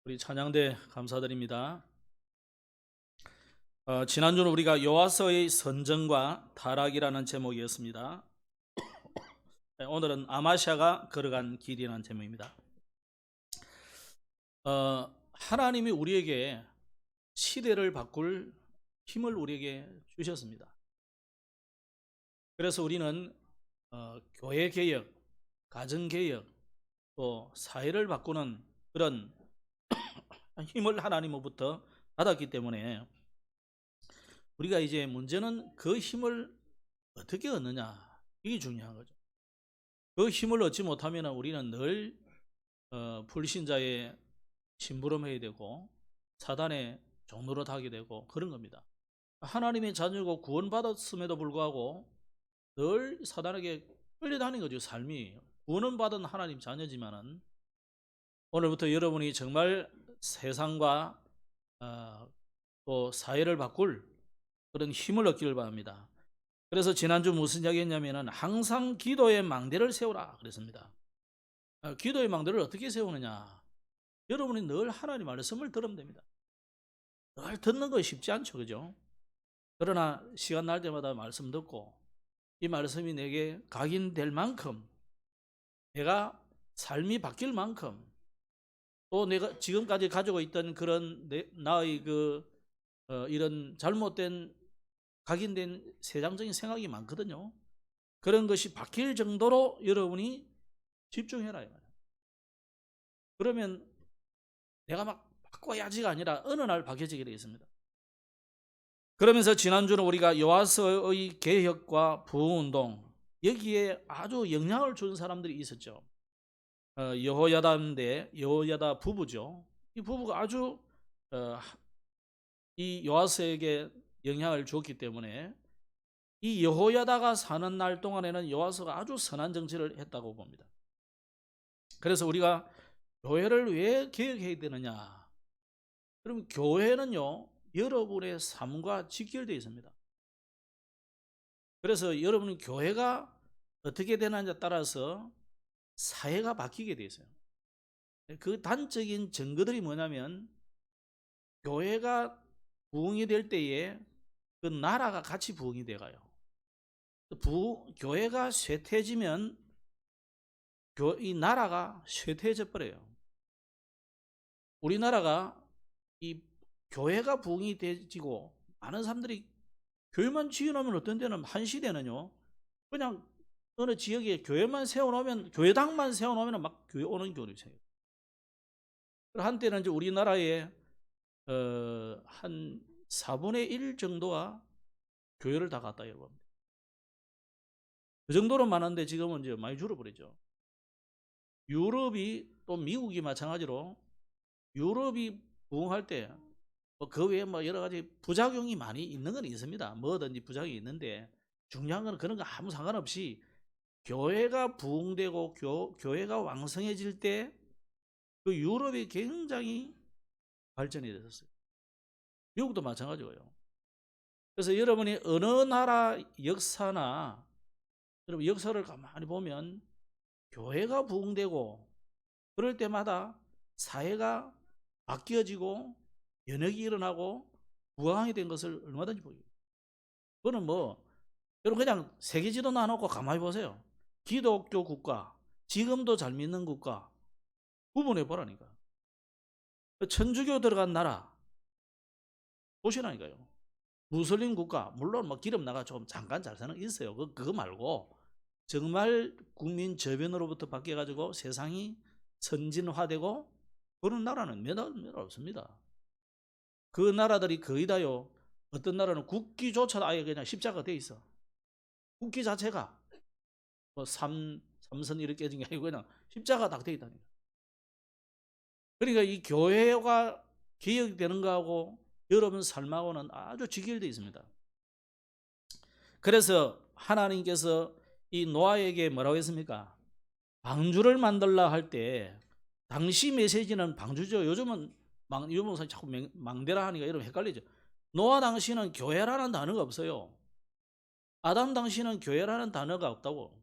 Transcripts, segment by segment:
우리 찬양대 감사드립니다. 지난주는 우리가 여호와서의 선정과 타락이라는 제목이었습니다. 오늘은 아마샤가 걸어간 길이라는 제목입니다. 하나님이 우리에게 시대를 바꿀 힘을 우리에게 주셨습니다. 그래서 우리는 교회 개혁, 가정 개혁, 또 사회를 바꾸는 그런 힘을 하나님으로부터 받았기 때문에 우리가 이제 문제는 그 힘을 어떻게 얻느냐, 이게 중요한 거죠. 그 힘을 얻지 못하면 우리는 늘 불신자의 심부름해야 되고 사단의 종로로 타게 되고 그런 겁니다. 하나님의 자녀고 구원받았음에도 불구하고 늘 사단에게 끌려다니는 거죠. 삶이 구원은 받은 하나님 자녀지만은 오늘부터 여러분이 정말 세상과 또 사회를 바꿀 그런 힘을 얻기를 바랍니다. 그래서 지난주 무슨 이야기 했냐면은 항상 기도의 망대를 세우라 그랬습니다. 기도의 망대를 어떻게 세우느냐? 여러분이 늘 하나님 말씀을 들으면 됩니다. 늘 듣는 거 쉽지 않죠, 그죠? 그러나 시간 날 때마다 말씀 듣고 이 말씀이 내게 각인될 만큼, 내가 삶이 바뀔 만큼, 또 내가 지금까지 가지고 있던 그런 나의 이런 잘못된 각인된 세상적인 생각이 많거든요. 그런 것이 바뀔 정도로 여러분이 집중해라. 그러면 내가 막 바꿔야지가 아니라 어느 날 바뀌어지게 되어 있습니다. 그러면서 지난주는 우리가 여호와서의 개혁과 부흥운동, 여기에 아주 영향을 준 사람들이 있었죠. 여호야다인데 여호야다 부부죠. 이 부부가 아주 이 여호와서에게 영향을 줬기 때문에 이 여호야다가 사는 날 동안에는 여호와서가 아주 선한 정치를 했다고 봅니다. 그래서 우리가 교회를 왜 개혁해야 되느냐? 그럼 교회는요, 여러분의 삶과 직결되어 있습니다. 그래서 여러분 교회가 어떻게 되느냐에 따라서 사회가 바뀌게 되어 있어요. 그 단적인 증거들이 뭐냐면 교회가 부흥이 될 때에 그 나라가 같이 부흥이 돼가요. 교회가 쇠퇴해지면 이 나라가 쇠퇴해져 버려요. 우리나라가 이 교회가 부흥이 되지고 많은 사람들이 교회만 지어놓으면 어떤 데는 한 시대는요, 그냥 어느 지역에 교회만 세워놓으면, 교회당만 세워놓으면 막 교회 오는 교회를 세요. 한때는 이제 우리나라에 한 4분의 1 정도가 교회를 다 갔다 여러분. 그 정도로 많은데 지금은 이제 많이 줄어버리죠. 유럽이 또 미국이 마찬가지로 유럽이 부흥할 때 그 외에 뭐 여러 가지 부작용이 많이 있는 건 있습니다. 뭐든지 부작용이 있는데 중요한 건 그런 거 아무 상관없이 교회가 부흥되고 교회가 왕성해질 때 그 유럽이 굉장히 발전이 됐었어요. 미국도 마찬가지고요. 그래서 여러분이 어느 나라 역사나 여러분 역사를 가만히 보면 교회가 부흥되고 그럴 때마다 사회가 바뀌어지고 연혁이 일어나고 부강이 된 것을 얼마든지 보여요. 그거는 뭐 여러분 그냥 세계지도 놔놓고 가만히 보세요. 기독교 국가, 지금도 잘 믿는 국가 구분해 보라니까. 천주교 들어간 나라 보시라니까요. 무슬림 국가, 물론 뭐 기름 나가 좀 잠깐 잘 사는 게 있어요. 그거 말고 정말 국민 저변으로부터 바뀌어가지고 세상이 선진화되고 그런 나라는 몇 나라 없습니다. 그 나라들이 거의 다요. 어떤 나라는 국기조차 아예 그냥 십자가 돼 있어. 국기 자체가 뭐 삼선 이렇게 깨진 게 아니고 그냥 십자가 딱 돼 있다니까. 그러니까 이 교회가 개혁되는 거하고 여러분 삶하고는 아주 직결되어 있습니다. 그래서 하나님께서 이 노아에게 뭐라고 했습니까? 방주를 만들라 할 때 당시 메시지는 방주죠. 요즘은 요즘은 자꾸 망대라 하니까 여러분 헷갈리죠. 노아 당시는 교회라는 단어가 없어요. 아담 당시는 교회라는 단어가 없다고.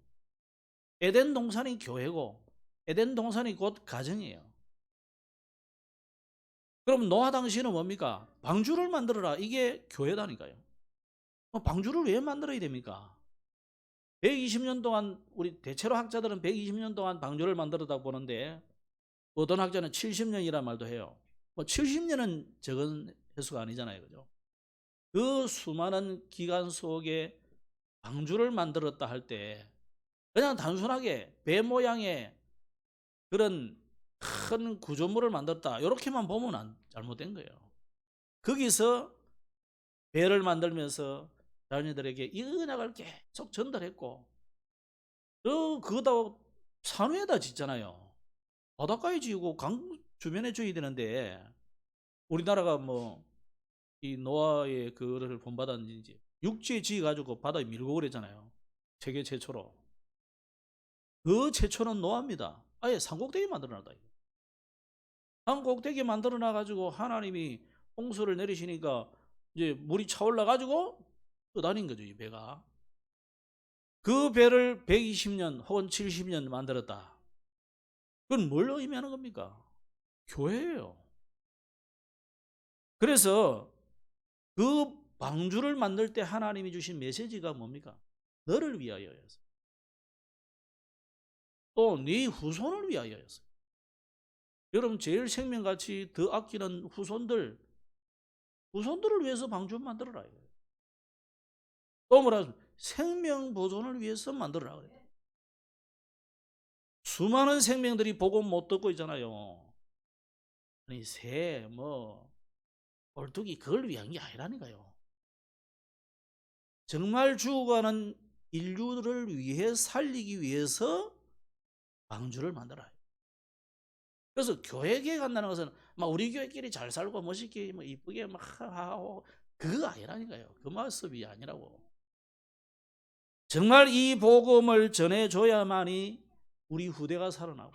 에덴 동산이 교회고 에덴 동산이 곧 가정이에요. 그럼 노아 당시에는 뭡니까? 방주를 만들어라. 이게 교회다니까요. 방주를 왜 만들어야 됩니까? 120년 동안 우리 대체로 학자들은 120년 동안 방주를 만들었다고 보는데 어떤 학자는 70년이란 말도 해요. 뭐 70년은 적은 횟수가 아니잖아요. 그죠? 그 수많은 기간 속에 방주를 만들었다 할 때 그냥 단순하게 배 모양의 그런 큰 구조물을 만들었다 이렇게만 보면 잘못된 거예요. 거기서 배를 만들면서 자녀들에게 이 언약을 계속 전달했고 그거다 산위에다 짓잖아요. 바닷가에 지고 강 주변에 줘야 되는데 우리나라가 뭐 이 노아의 그거를 본받았는지 육지에 지어가지고 바다에 밀고 그랬잖아요. 세계 최초로. 그 최초는 노아입니다. 아예 산꼭대기 만들어놨다. 산꼭대기 만들어놔가지고 하나님이 홍수를 내리시니까 이제 물이 차올라가지고 떠다닌 거죠, 이 배가. 그 배를 120년 혹은 70년 만들었다. 그건 뭘 의미하는 겁니까? 교회예요. 그래서 그 방주를 만들 때 하나님이 주신 메시지가 뭡니까? 너를 위하여였어요. 또 네 후손을 위하여였어요. 여러분 제일 생명같이 더 아끼는 후손들을 위해서 방주 만들어라. 또 뭐라 생명 보존을 위해서 만들어라 그래요. 수많은 생명들이 복음 못 듣고 있잖아요. 아니 새, 뭐 꼴뚜기 그걸 위한 게 아니라니까요. 정말 죽어가는 인류를 위해 살리기 위해서 방주를 만들어요. 그래서 교회 개혁한다는 것은 막 우리 교회끼리 잘 살고 멋있게 뭐 이쁘게 막 하고 그거 아니라니까요. 그 모습이 아니라고. 정말 이 복음을 전해줘야만이 우리 후대가 살아나고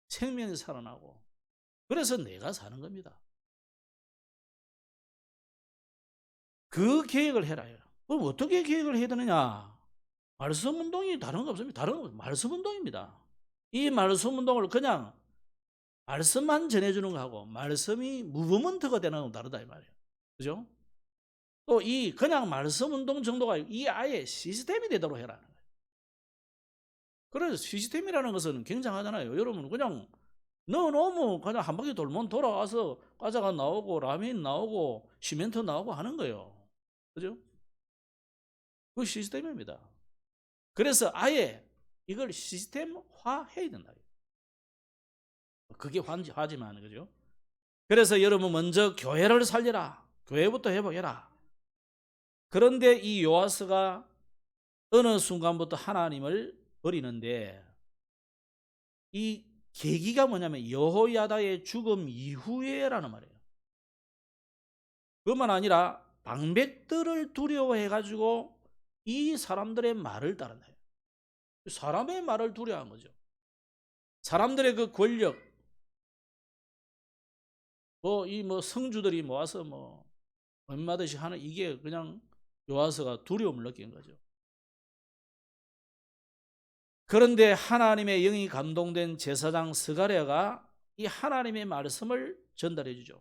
생명이 살아나고 그래서 내가 사는 겁니다. 그 계획을 해라. 그럼 어떻게 계획을 해야 되느냐? 말씀 운동이 다른 거 없습니다. 다른 거 말씀 운동입니다. 이 말씀 운동을 그냥 말씀만 전해주는 거하고 말씀이 무브먼트가 되는 건 다르다 이 말이에요. 그죠? 또 이 그냥 말씀 운동 정도가 이 아예 시스템이 되도록 해라는 거예요. 그래서 시스템이라는 것은 굉장하잖아요. 여러분 그냥 넣어놓으면 그냥 한 바퀴 돌면 돌아와서 과자가 나오고 라면 나오고 시멘트 나오고 하는 거예요. 그죠? 그 시스템입니다. 그래서 아예 이걸 시스템화 해야 된다. 그게 화지만 그죠? 그래서 여러분 먼저 교회를 살려라. 교회부터 회복해라. 그런데 이 요아스가 어느 순간부터 하나님을 버리는데 이 계기가 뭐냐면 여호야다의 죽음 이후에라는 말이에요. 그것만 아니라 방백들을 두려워해가지고 이 사람들의 말을 따른다. 사람의 말을 두려워한 거죠. 사람들의 그 권력, 이 성주들이 모아서 얼마든지 하는 이게 그냥 요아스가 두려움을 느낀 거죠. 그런데 하나님의 영이 감동된 제사장 스가랴가 이 하나님의 말씀을 전달해 주죠.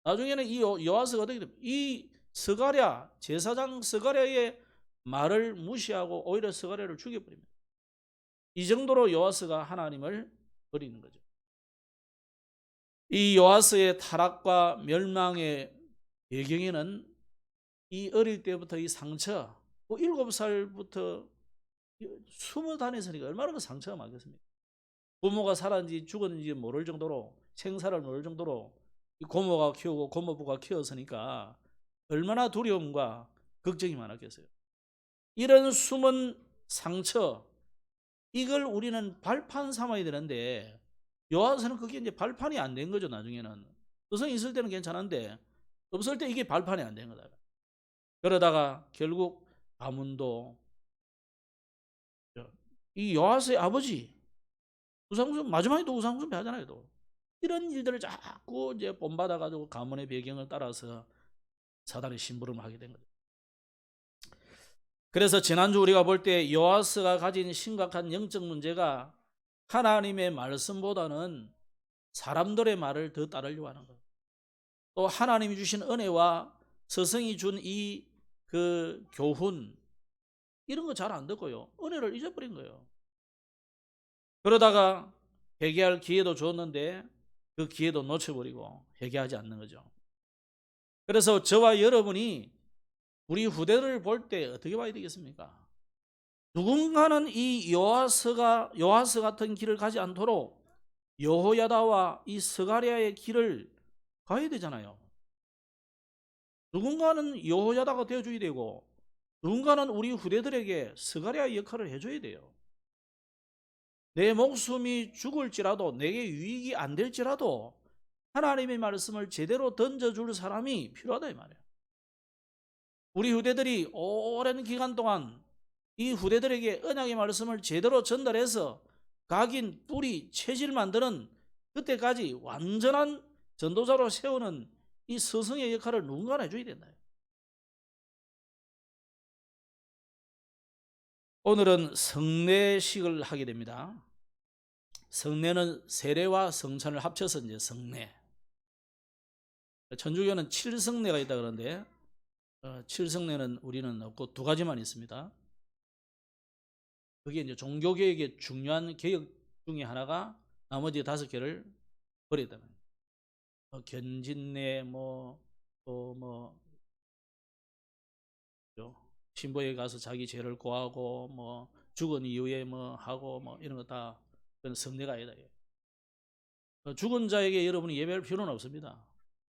나중에는 이 요아스가 어떻게 됩니까? 이 스가랴, 제사장 스가랴의 말을 무시하고 오히려 스가랴를 죽여버립니다. 이 정도로 요아스가 하나님을 버리는 거죠. 이 요아스의 타락과 멸망의 배경에는 이 어릴 때부터 이 상처, 7살부터 숨어 다녔으니까 얼마나 그 상처가 많겠습니까? 부모가 살았는지 죽었는지 모를 정도로 생사를 모를 정도로 고모가 키우고 고모부가 키웠으니까 얼마나 두려움과 걱정이 많았겠어요. 이런 숨은 상처 이걸 우리는 발판 삼아야 되는데 요아스는 그게 이제 발판이 안 된 거죠. 나중에는 여성이 있을 때는 괜찮은데 없을 때 이게 발판이 안 된 거다. 그러다가 결국 가문도 이 요아스의 아버지 우상숭 마지막에도 우상숭배 하잖아요. 또 이런 일들을 자꾸 이제 본받아 가지고 가문의 배경을 따라서 사단의 심부름을 하게 된 거죠. 그래서 지난주 우리가 볼 때 요아스가 가진 심각한 영적 문제가 하나님의 말씀보다는 사람들의 말을 더 따르려고 하는 거예요. 또 하나님이 주신 은혜와 스승이 준 이 그 교훈, 이런 거 잘 안 듣고요, 은혜를 잊어버린 거예요. 그러다가 회개할 기회도 줬는데 그 기회도 놓쳐버리고 회개하지 않는 거죠. 그래서 저와 여러분이 우리 후대들을 볼 때 어떻게 봐야 되겠습니까? 누군가는 이 요아스 같은 길을 가지 않도록 여호야다와 이 스가랴의 길을 가야 되잖아요. 누군가는 여호야다가 되어줘야 되고, 누군가는 우리 후대들에게 스가랴의 역할을 해줘야 돼요. 내 목숨이 죽을지라도, 내게 유익이 안 될지라도 하나님의 말씀을 제대로 던져줄 사람이 필요하다 이 말이에요. 우리 후대들이 오랜 기간 동안 이 후대들에게 언약의 말씀을 제대로 전달해서 각인, 뿌리, 체질 만드는, 그때까지 완전한 전도자로 세우는 이 스승의 역할을 누군가 해줘야 된다. 오늘은 성례식을 하게 됩니다. 성례는 세례와 성찬을 합쳐서 이제 성례. 천주교는 7성례가 있다 그러는데 7성례는 우리는 없고 2가지만 있습니다. 그게 이제 종교개혁의 중요한 개혁 중에 하나가 나머지 5개를 버렸다. 견진례, 또 신부에 가서 자기 죄를 고하고, 죽은 이후에 하고, 이런 거 다 그건 성례가 아니다. 죽은 자에게 여러분이 예배할 필요는 없습니다.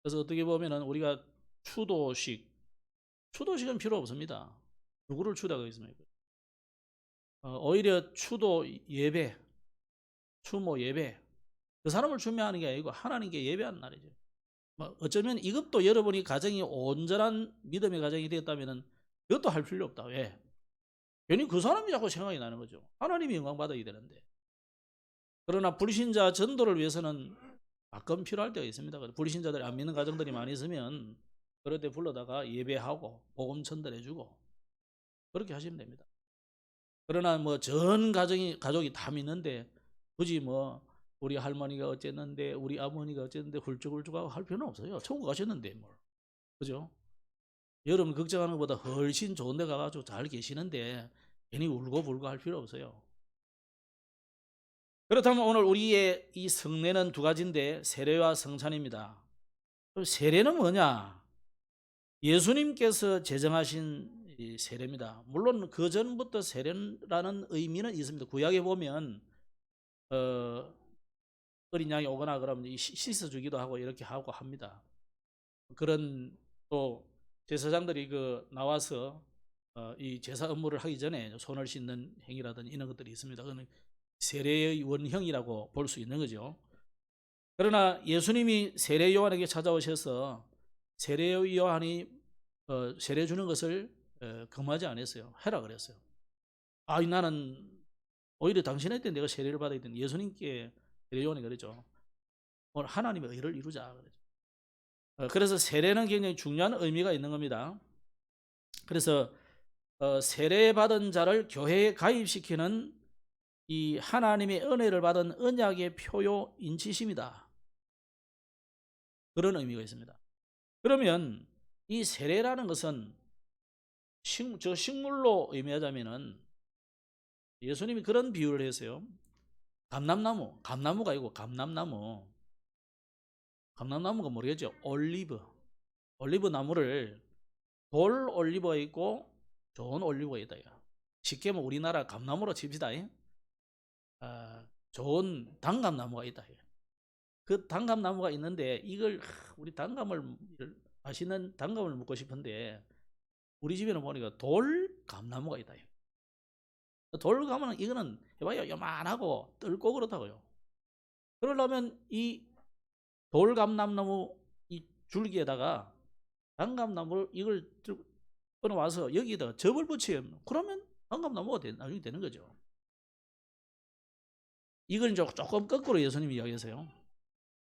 그래서 어떻게 보면은 우리가 추도식은 필요 없습니다. 누구를 추도하겠습니까? 오히려 추도 예배, 추모 예배, 그 사람을 추모하는 게 아니고 하나님께 예배하는 날이죠. 어쩌면 이것도 여러분이 가정이 온전한 믿음의 가정이 되었다면 그것도 할 필요 없다. 왜? 괜히 그 사람이 자꾸 생각이 나는 거죠. 하나님이 영광 받아야 되는데. 그러나 불신자 전도를 위해서는 가끔 필요할 때가 있습니다. 불신자들이 안 믿는 가정들이 많이 있으면 그럴 때 불러다가 예배하고 복음 전달해주고 그렇게 하시면 됩니다. 그러나 전 가족이 다 믿는데 굳이 우리 할머니가 어쨌는데 우리 어머니가 어쨌는데 훌쩍훌쩍하고 할 필요는 없어요. 천국 가셨는데 뭘. 그죠? 여러분 걱정하는 것보다 훨씬 좋은 데 가가지고 잘 계시는데 괜히 울고불고 할 필요 없어요. 그렇다면 오늘 우리의 이 성례는 2가지인데 세례와 성찬입니다. 그럼 세례는 뭐냐? 예수님께서 제정하신 이 세례입니다. 물론 그 전부터 세례라는 의미는 있습니다. 구약에 보면 어린 양이 오거나 그러면 씻어주기도 하고 이렇게 하고 합니다. 그런 또 제사장들이 나와서 이 제사 업무를 하기 전에 손을 씻는 행위라든지 이런 것들이 있습니다. 그건 세례의 원형이라고 볼 수 있는 거죠. 그러나 예수님이 세례 요한에게 찾아오셔서 세례 요한이 세례 주는 것을 금하지 않았어요. 해라 그랬어요. 나는 오히려 당신한테 내가 세례를 받아야 되는, 예수님께 세례 요한이 그랬죠. 오늘 하나님의 의를 이루자 그랬죠. 그래서 세례는 굉장히 중요한 의미가 있는 겁니다. 그래서 세례받은 자를 교회에 가입시키는 이 하나님의 은혜를 받은 언약의 표요 인치심이다. 그런 의미가 있습니다. 그러면 이 세례라는 것은 식물로 의미하자면은 예수님이 그런 비유를 했어요. 감나무가 아니고 감남나무가 모르겠죠. 올리브 나무를 돌 올리브가 있고 좋은 올리브가 있다. 쉽게 우리나라 감나무로 칩시다. 좋은 단감나무가 있다. 그 단감나무가 있는데 이걸 우리 맛있는 단감을 먹고 싶은데 우리 집에는 보니까 돌감나무가 있다. 돌감은 이거는 해봐요 요만하고 뜰고 그렇다고요. 그러려면 이 돌감나무 이 줄기에다가 단감나무를 이걸 끊어와서 여기다가 접을 붙이면 그러면 단감나무가 나중에 되는 거죠. 이걸 조금 거꾸로 예수님이 이야기하세요.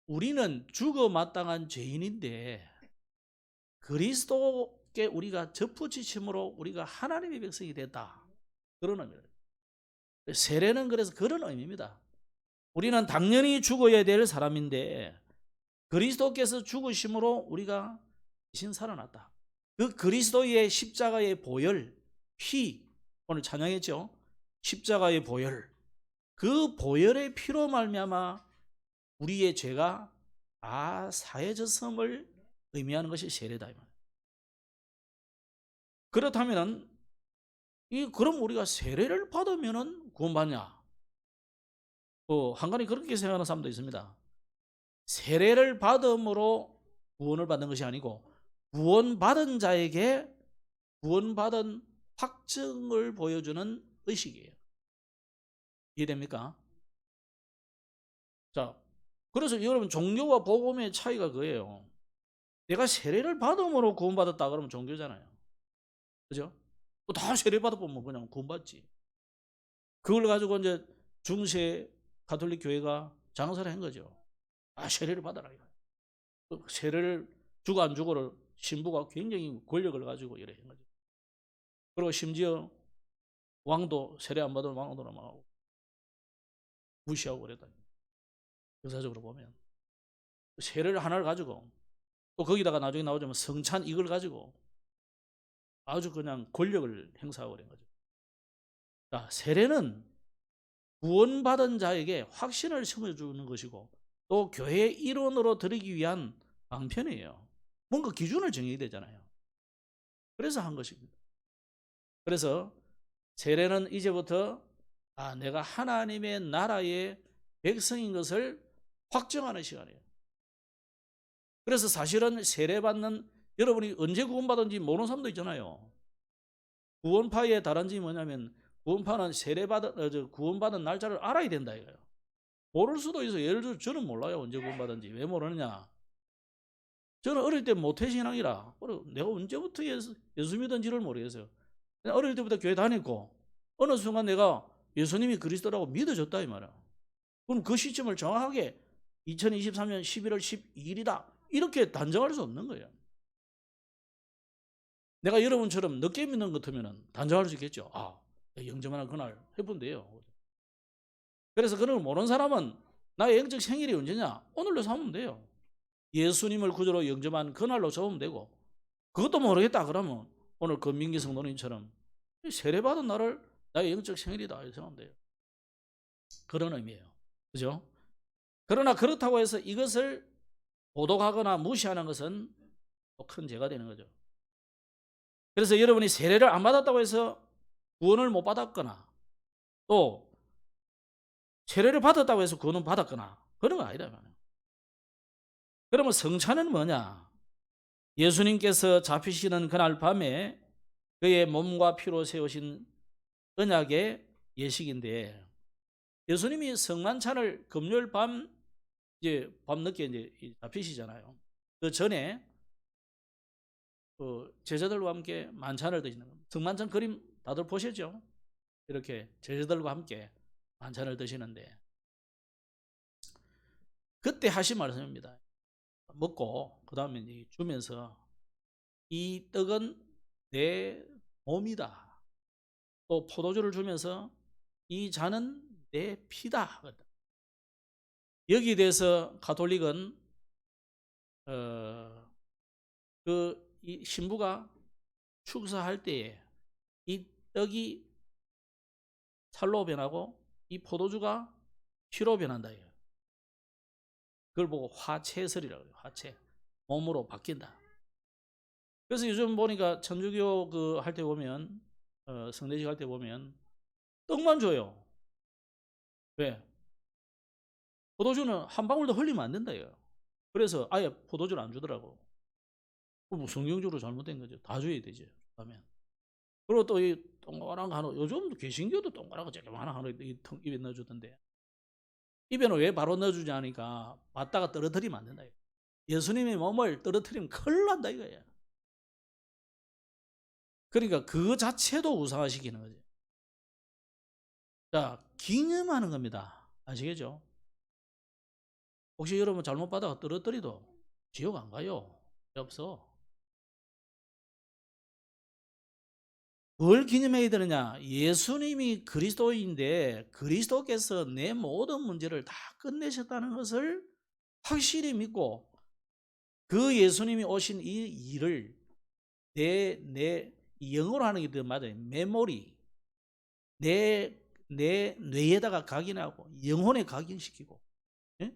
우리는 죽어 마땅한 죄인인데 그리스도께 우리가 접붙이심으로 우리가 하나님의 백성이 됐다. 그런 의미입니다. 세례는 그래서 그런 의미입니다. 우리는 당연히 죽어야 될 사람인데 그리스도께서 죽으심으로 우리가 대신 살아났다. 그 그리스도의 십자가의 보혈, 피, 오늘 찬양했죠. 십자가의 보혈, 그 보혈의 피로 말미암아 우리의 죄가 다 사해졌음을 의미하는 것이 세례다. 그렇다면은 그럼 우리가 세례를 받으면은 구원받냐? 한간에 그렇게 생각하는 사람도 있습니다. 세례를 받음으로 구원을 받는 것이 아니고 구원받은 자에게 구원받은 확증을 보여주는 의식이에요. 이해됩니까? 자, 그래서 여러분 종교와 복음의 차이가 그거예요. 내가 세례를 받음으로 구원받았다 그러면 종교잖아요. 그죠? 다 세례 받아보면 그냥 구원받지. 그걸 가지고 이제 중세 가톨릭 교회가 장사를 한 거죠. 세례를 받아라. 세례를 주고 안 주고를 신부가 굉장히 권력을 가지고 이래 한 거죠. 그리고 심지어 왕도 세례 안 받은 왕도를 막 무시하고 그랬다. 역사적으로 보면 세례를 하나를 가지고 또 거기다가 나중에 나오자면 성찬 이걸 가지고 아주 그냥 권력을 행사하고 그런 거죠. 자, 세례는 구원받은 자에게 확신을 심어주는 것이고 또 교회의 일원으로 들이기 위한 방편이에요. 뭔가 기준을 정해야 되잖아요. 그래서 한 것입니다. 그래서 세례는 이제부터 내가 하나님의 나라의 백성인 것을 확정하는 시간이에요. 그래서 사실은 세례받는 여러분이 언제 구원받은지 모르는 사람도 있잖아요. 구원파의 다른 점이 뭐냐면 구원파는 구원받은 날짜를 알아야 된다 이거예요. 모를 수도 있어요. 예를 들어 저는 몰라요. 언제 구원받은지. 왜 모르느냐? 저는 어릴 때 모태신앙이라 내가 언제부터 예수 믿은지를 모르겠어요. 어릴 때부터 교회 다녔고 어느 순간 내가 예수님이 그리스도라고 믿어졌다 이 말이야. 그럼 그 시점을 정확하게 2023년 11월 12일이다 이렇게 단정할 수 없는 거예요. 내가 여러분처럼 늦게 믿는 것 같으면 단정할 수 있겠죠. 영접하는 그날 해본대요. 그래서 그런 걸 모르는 사람은 나의 영적 생일이 언제냐? 오늘로 삼으면 돼요. 예수님을 구주로 영접한 그날로 적으면 되고 그것도 모르겠다 그러면 오늘 금민기 성도님처럼 세례받은 날을 나의 영적 생일이다 이렇게 생각하면 돼요. 그런 의미예요. 그죠? 그러나 그렇다고 해서 이것을 보도하거나 무시하는 것은 또 큰 죄가 되는 거죠. 그래서 여러분이 세례를 안 받았다고 해서 구원을 못 받았거나 또 세례를 받았다고 해서 구원을 받았거나 그런 거 아니다. 그러면 성찬은 뭐냐? 예수님께서 잡히시는 그날 밤에 그의 몸과 피로 세우신 언약의 예식인데 예수님이 성만찬을 금요일 밤 밤늦게 이제 잡히시잖아요. 그 전에 제자들과 함께 만찬을 드시는 겁니다. 성만찬 그림 다들 보셨죠? 이렇게 제자들과 함께 만찬을 드시는데 그때 하신 말씀입니다. 먹고 그 다음에 주면서 이 떡은 내 몸이다. 또 포도주를 주면서 이 잔은 내 피다. 여기에 대해서 가톨릭은 이 신부가 축사할 때에 이 떡이 살로 변하고 이 포도주가 피로 변한다. 그걸 보고 화채설이라고 해요. 화채. 몸으로 바뀐다. 그래서 요즘 보니까 천주교 할 때 보면 성대식 할 때 보면 떡만 줘요. 왜? 포도주는 한 방울도 흘리면 안 된다. 그래서 아예 포도주를 안 주더라고. 성경적으로 잘못된 거죠. 다 줘야 되지. 그러면. 그리고 또 이 동그란 거 하나, 요즘 개신교도 동그란 거 저렇게 많아 하나 입에 넣어주던데. 입에는 왜 바로 넣어주지 않으니까 받다가 떨어뜨리면 안 된다. 예수님의 몸을 떨어뜨리면 큰일 난다 이거야. 그러니까 그 자체도 우상화시키는 거지. 자, 기념하는 겁니다. 아시겠죠? 혹시 여러분 잘못 받아가 떨어뜨리도 지옥 안 가요. 없어. 뭘 기념해야 되느냐? 예수님이 그리스도인데 그리스도께서 내 모든 문제를 다 끝내셨다는 것을 확실히 믿고 그 예수님이 오신 이 일을 내 영어로 하는 게 더 맞아요. 메모리. 내 뇌에다가 각인하고 영혼에 각인시키고, 예?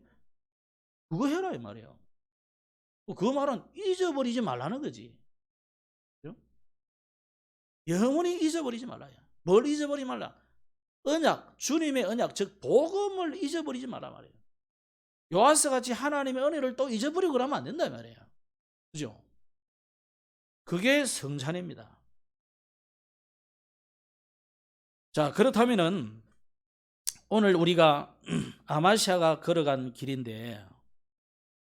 그거 해라 이 말이에요. 그 말은 잊어버리지 말라는 거지. 그죠? 영원히 잊어버리지 말라요. 뭘 잊어버리지 말라? 언약, 주님의 언약, 즉 복음을 잊어버리지 말라 말이에요. 요한서 같이 하나님의 은혜를 또 잊어버리고 그러면 안 된다 말이에요. 그죠? 그게 성찬입니다. 자, 그렇다면은 오늘 우리가 아마시아가 걸어간 길인데,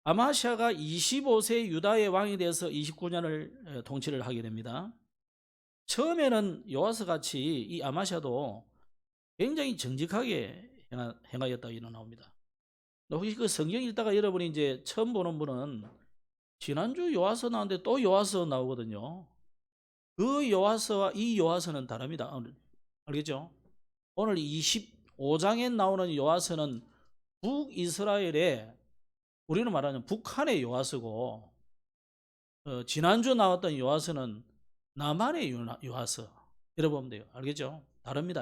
아마시아가 25세 유다의 왕이 돼서 29년을 통치를 하게 됩니다. 처음에는 요아스 같이 이 아마시아도 굉장히 정직하게 행하였다 이런 나옵니다. 혹시 그 성경 읽다가 여러분이 이제 처음 보는 분은 지난주 요아서 나왔는데 또 요아서 나오거든요. 그 요아서와 이 요아서는 다릅니다. 알겠죠? 오늘 25장에 나오는 요아서는 북이스라엘의, 우리는 말하는 북한의 요아서고, 지난주 나왔던 요아서는 남한의 요아서. 여러분 보면 돼요. 알겠죠? 다릅니다.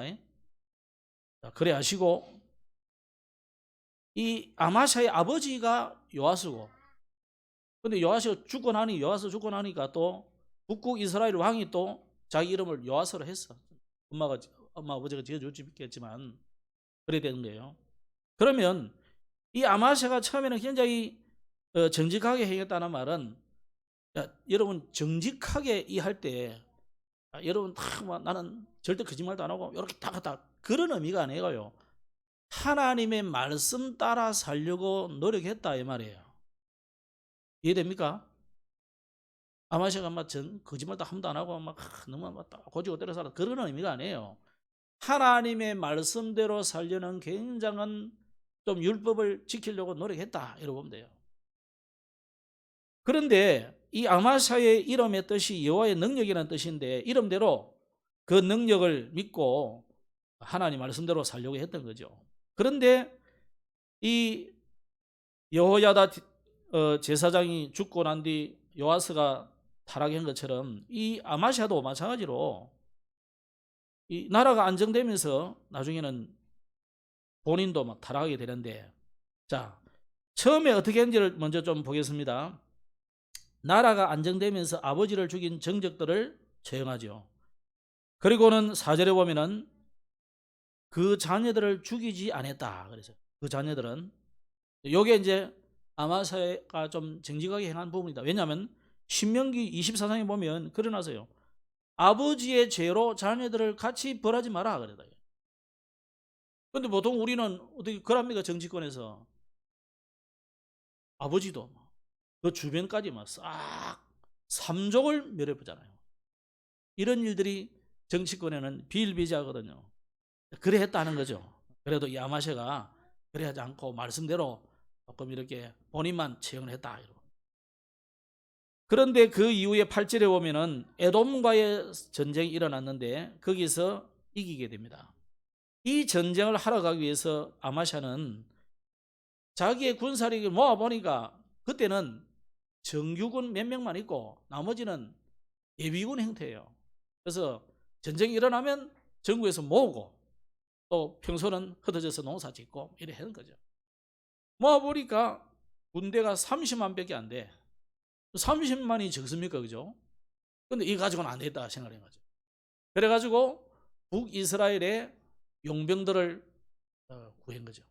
자, 그래 하시고, 이 아마샤의 아버지가 요아스고, 근데 요아스가 죽고 나니까 또 북국 이스라엘 왕이 또 자기 이름을 요아스로 했어. 엄마 아버지가 지어줬겠지만 그래 되는 거예요. 그러면 이 아마샤가 처음에는 굉장히 정직하게 행했다는 말은, 여러분 정직하게 이할 때, 여러분 나는 절대 거짓말도 안 하고 이렇게 딱 그런 의미가 아니고요. 하나님의 말씀 따라 살려고 노력했다 이 말이에요. 이해됩니까? 아마시아가 막 거짓말도 한 번도 안 하고 막 너무 막 고지고 때려 살아, 그런 의미가 아니에요. 하나님의 말씀대로 살려는 굉장한 좀 율법을 지키려고 노력했다 이러고 보면 돼요. 그런데 이 아마시아의 이름의 뜻이 여호와의 능력이라는 뜻인데, 이름대로 그 능력을 믿고 하나님 말씀대로 살려고 했던 거죠. 그런데 이 여호야다 제사장이 죽고 난 뒤 요아스가 타락한 것처럼 이 아마시아도 마찬가지로 이 나라가 안정되면서 나중에는 본인도 막 타락하게 되는데, 자, 처음에 어떻게 했는지를 먼저 좀 보겠습니다. 나라가 안정되면서 아버지를 죽인 정적들을 처형하죠. 그리고는 4절에 보면은 그 자녀들을 죽이지 않았다. 그래서 그 자녀들은, 요게 이제 아마사가 좀 정직하게 행한 부분이다. 왜냐하면 신명기 24장에 보면 그러나서요, 아버지의 죄로 자녀들을 같이 벌하지 마라 그래다. 근데 보통 우리는 어떻게 그럽니까? 정치권에서 아버지도 그 주변까지 싹 삼족을 멸해보잖아요. 이런 일들이 정치권에는 비일비재하거든요. 그래 했다는 거죠. 그래도 이 아마샤가 그래 하지 않고 말씀대로 조금 이렇게 본인만 채용을 했다. 그런데 그 이후에 8절에 보면은 에돔과의 전쟁이 일어났는데 거기서 이기게 됩니다. 이 전쟁을 하러 가기 위해서 아마샤는 자기의 군사력을 모아보니까 그때는 정규군 몇 명만 있고 나머지는 예비군 형태예요. 그래서 전쟁이 일어나면 전국에서 모으고 또 평소는 흩어져서 농사 짓고 이래 하는 거죠. 모아보니까 군대가 30만 밖에 안 돼. 30만이 적습니까? 그죠? 근데 이거 가지고는 안 되겠다 생각한 거죠. 그래가지고 북이스라엘의 용병들을 구한 거죠.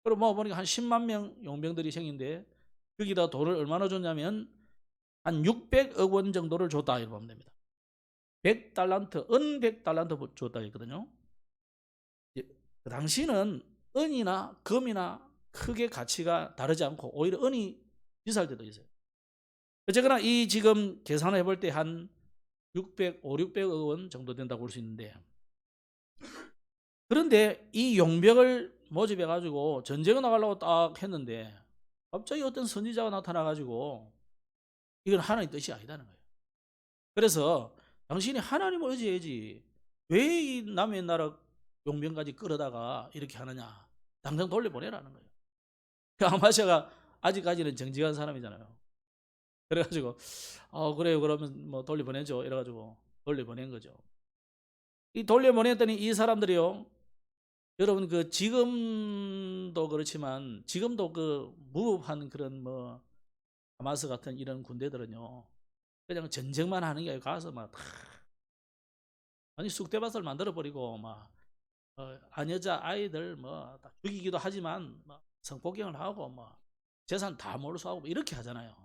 그리고 모아보니까 한 10만 명 용병들이 생긴데 거기다 돈을 얼마나 줬냐면 한 600억 원 정도를 줬다 이렇게 보면 됩니다. 100달란트, 은 100달란트 줬다 했거든요. 그 당시는 은이나 금이나 크게 가치가 다르지 않고 오히려 은이 비쌀 때도 있어요. 어쨌거나 이 지금 계산을 해볼 때 한 600억 원 정도 된다고 볼 수 있는데, 그런데 이 용병을 모집해 가지고 전쟁을 나가려고 딱 했는데 갑자기 어떤 선지자가 나타나 가지고 이건 하나님의 뜻이 아니다는 거예요. 그래서 당신이 하나님을 의지해야지 왜 이 남의 나라 용병까지 끌어다가 이렇게 하느냐, 당장 돌려보내라는 거예요. 그 아마샤가 아직까지는 정직한 사람이잖아요. 그래가지고 그래요 그러면 뭐 돌려보내죠 이래가지고 돌려보낸 거죠. 이 돌려보냈더니 이 사람들이요, 여러분 그 지금도 그렇지만 지금도 그 무법한 그런 뭐 하마스 같은 이런 군대들은요, 그냥 전쟁만 하는 게 아니고 가서 막 아니 쑥대밭을 만들어 버리고 막 아여자 아이들 뭐다 죽이기도 하지만 막 성폭행을 하고 뭐 재산 다 몰수하고 뭐 이렇게 하잖아요.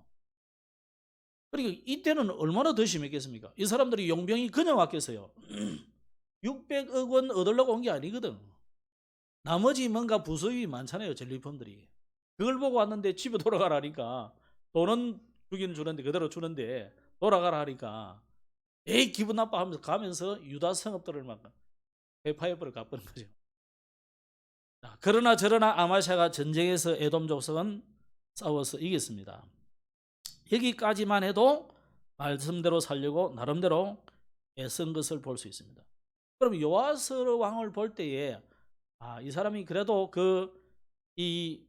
그러니까 이때는 얼마나 더 심했겠습니까? 이 사람들이 용병이 그냥 왔겠어요. 600억 원 얻으려고 온 게 아니거든. 나머지 뭔가 부수입이 많잖아요, 전리품들이. 그걸 보고 왔는데 집에 돌아가라니까 돈은 주기는 주는데 그대로 주는데 돌아가라 하니까 에이 기분 나빠하면서 가면서 유다 성읍들을 막 회파해버려 가버린 거죠. 그러나 저러나 아마샤가 전쟁에서 에돔 족속은 싸워서 이겼습니다. 여기까지만 해도 말씀대로 살려고 나름대로 애쓴 것을 볼 수 있습니다. 그럼 요아스 왕을 볼 때에 이 사람이 그래도 이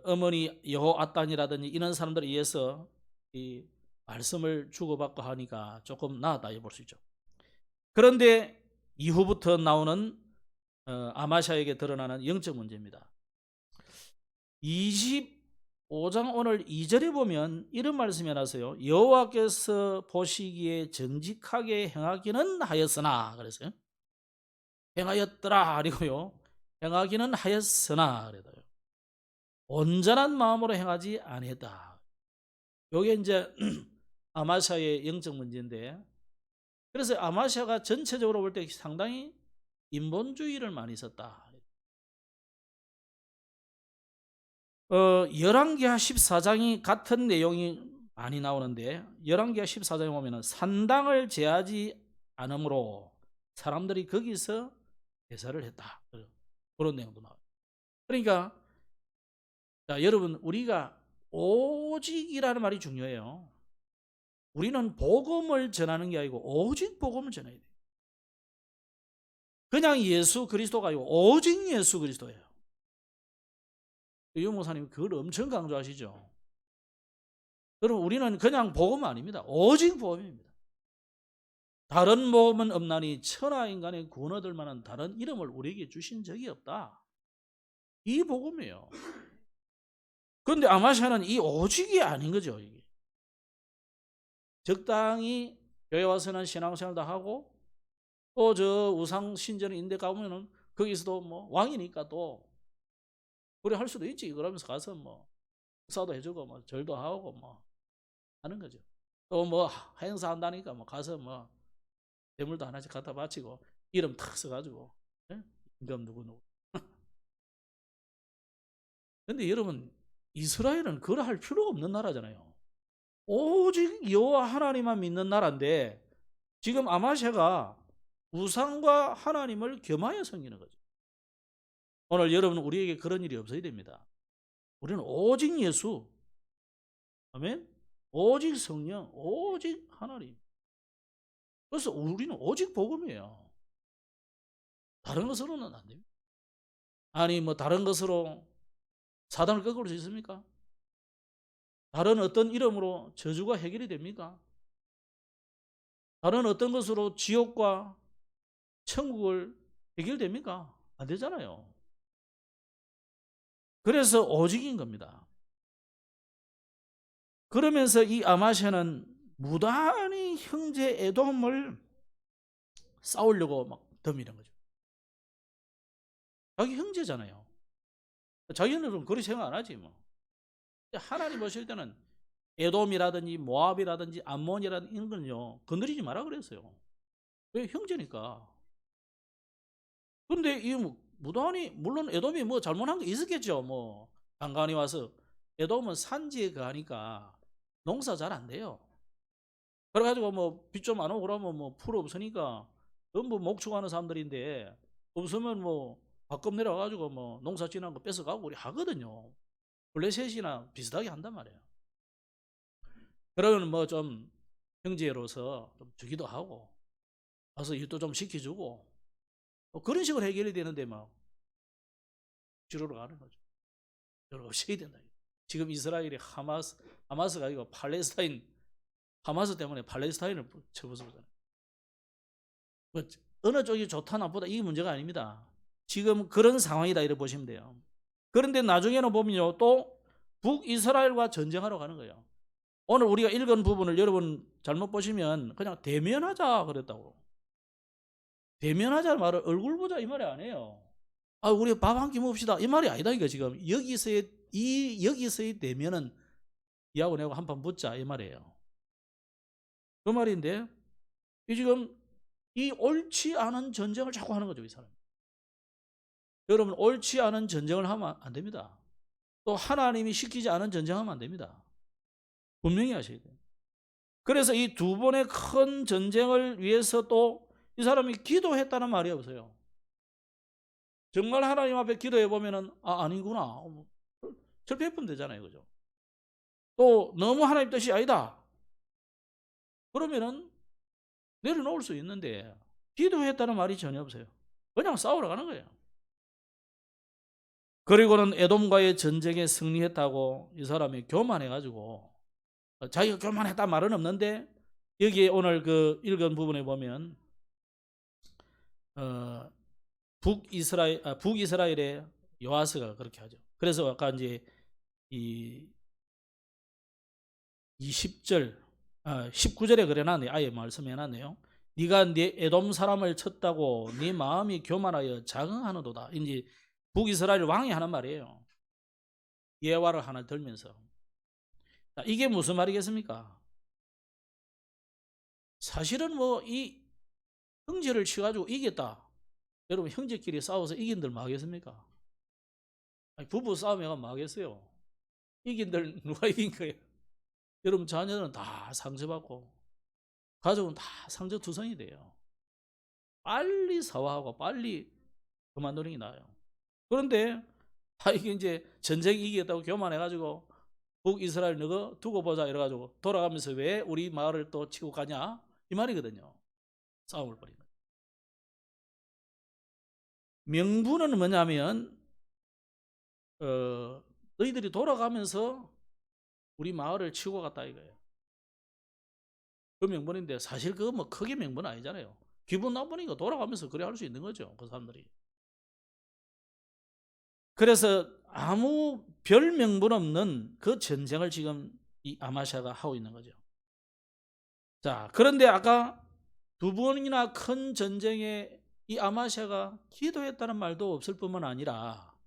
어머니 여호아단이라든지 이런 사람들에 의해서 이 말씀을 주고받고 하니까 조금 나았다 볼 수 있죠. 그런데 이후부터 나오는 아마샤에게 드러나는 영적 문제입니다. 25장 오늘 2절에 보면 이런 말씀이 나서요. 여호와께서 보시기에 정직하게 행하기는 하였으나 그랬어요. 행하였더라 아니고요. 행하기는 하였으나 그래도요. 온전한 마음으로 행하지 아니했다. 요게 이제 아마샤의 영적 문제인데, 그래서 아마샤가 전체적으로 볼 때 상당히 인본주의를 많이 썼다. 열왕기하 14장이 같은 내용이 많이 나오는데, 열왕기하 14장에 보면 산당을 제하지 않으므로 사람들이 거기서 제사를 했다. 그런 내용도 나와요. 그러니까 여러분 우리가 오직이라는 말이 중요해요. 우리는 복음을 전하는 게 아니고 오직 복음을 전해야 돼요. 그냥 예수 그리스도가 아니고 오직 예수 그리스도예요. 유 목사님 그걸 엄청 강조하시죠. 여러분 우리는 그냥 복음 아닙니다. 오직 복음입니다. 다른 복음은 없나니 천하 인간의 구원 얻을 만한 다른 이름을 우리에게 주신 적이 없다. 이 복음이에요. 그런데 아마샤는 이 오직이 아닌 거죠. 이게. 적당히 교회 와서는 신앙생활도 하고 또 저 우상 신전 인데 가보면은 거기서도 뭐 왕이니까 또 그래 할 수도 있지. 그러면서 가서 뭐 식사도 해주고 뭐 절도 하고 뭐 하는 거죠. 또 뭐 행사 한다니까 뭐 가서 뭐 대물도 하나씩 갖다 바치고 이름 탁 써가지고 임금 누구. 근데 여러분 이스라엘은 그걸 할 필요가 없는 나라잖아요. 오직 여호와 하나님만 믿는 나라인데 지금 아마샤가 우상과 하나님을 겸하여 섬기는 거죠. 오늘 여러분 우리에게 그런 일이 없어야 됩니다. 우리는 오직 예수, 아멘, 오직 성령, 오직 하나님. 그래서 우리는 오직 복음이에요. 다른 것으로는 안 됩니다. 아니 뭐 다른 것으로 사단을 꺾을 수 있습니까? 다른 어떤 이름으로 저주가 해결이 됩니까? 다른 어떤 것으로 지옥과 천국을 해결됩니까? 안 되잖아요. 그래서 오직인 겁니다. 그러면서 이 아마샤는 무단히 형제 에돔을 싸우려고 막 덤비는 거죠. 자기 형제잖아요. 자기는 그렇게 생각 안 하지 뭐. 하나님 보실 때는 에돔이라든지 모압이라든지 암몬이라든지 이런 건요 건드리지 마라 그랬어요. 왜? 형제니까. 그런데 이 무단히, 물론 에돔이 뭐 잘못한 게 있었겠죠. 뭐 간간히 와서 에돔은 산지에 가니까 농사 잘 안 돼요. 그래가지고 뭐 빚 좀 안 오고 그러면 뭐 풀 없으니까 전부 목축하는 사람들인데 없으면 뭐 밥금 내려가지고 뭐 농사 지난 거 뺏어가고 우리 하거든요. 블레셋이나 비슷하게 한단 말이에요. 그러면 뭐 좀 형제로서 좀 주기도 하고 와서 일도 좀 시켜주고 뭐 그런 식으로 해결이 되는데 막 지르러 가는 거죠. 여러 없이 해야 된다. 지금 이스라엘이 하마스가 아니고 팔레스타인, 하마스 때문에 팔레스타인을 쳐부수잖아요. 뭐 어느 쪽이 좋다 나쁘다 이게 문제가 아닙니다. 지금 그런 상황이다 이렇게 보시면 돼요. 그런데 나중에는 보면요, 또 북이스라엘과 전쟁하러 가는 거예요. 오늘 우리가 읽은 부분을 여러분 잘못 보시면 그냥 대면하자 그랬다고. 대면하자는 말을 얼굴 보자 이 말이 아니에요. 아, 우리 밥 한 끼 먹읍시다 이 말이 아니다. 이거 지금 여기서의 대면은 이하고 내가 한판 붙자 이 말이에요. 그 말인데 이 지금 이 옳지 않은 전쟁을 자꾸 하는 거죠, 이 사람. 여러분, 옳지 않은 전쟁을 하면 안 됩니다. 또 하나님이 시키지 않은 전쟁하면 안 됩니다. 분명히 하셔야 돼요. 그래서 이 두 번의 큰 전쟁을 위해서 또 이 사람이 기도했다는 말이 없어요. 정말 하나님 앞에 기도해 보면은 아니구나. 절벽하면 되잖아요, 그죠? 또 너무 하나님 뜻이 아니다. 그러면은 내려놓을 수 있는데 기도했다는 말이 전혀 없어요. 그냥 싸우러 가는 거예요. 그리고는 에돔과의 전쟁에 승리했다고 이 사람이 교만해가지고, 자기가 교만했다 말은 없는데 여기에 오늘 그 읽은 부분에 보면 북이스라엘의 요아스가 그렇게 하죠. 그래서 아까 이제 이 20절 19절에 그래놨네요. 아예 말씀해놨네요. 네가 네 에돔 사람을 쳤다고 네 마음이 교만하여 자긍하는도다. 이제 북이스라엘 왕이 하는 말이에요. 예화를 하나 들면서. 이게 무슨 말이겠습니까? 사실은 뭐 이 형제를 치가지고 이겼다. 여러분, 형제끼리 싸워서 이긴들 뭐 하겠습니까? 부부 싸움에 뭐 하겠어요? 이긴들 누가 이긴 거예요? 여러분, 자녀는 다 상처받고 가족은 다 상처투성이 돼요. 빨리 사과하고 빨리 그만두는 게 나아요. 그런데 이게 이제 전쟁 이기겠다고 교만해가지고 북이스라엘 너가 두고 보자 이래가지고 돌아가면서 왜 우리 마을을 또 치고 가냐 이 말이거든요. 싸움을 벌이는. 명분은 뭐냐면 너희들이 돌아가면서 우리 마을을 치고 갔다 이거예요. 그 명분인데 사실 그거 뭐 크게 명분 아니잖아요. 기분 나쁘니까 돌아가면서 그래 할 수 있는 거죠, 그 사람들이. 그래서 아무 별 명분 없는 그 전쟁을 지금 이 아마샤가 하고 있는 거죠. 자, 그런데 아까 두 번이나 큰 전쟁에 이 아마샤가 기도했다는 말도 없을 뿐만 아니라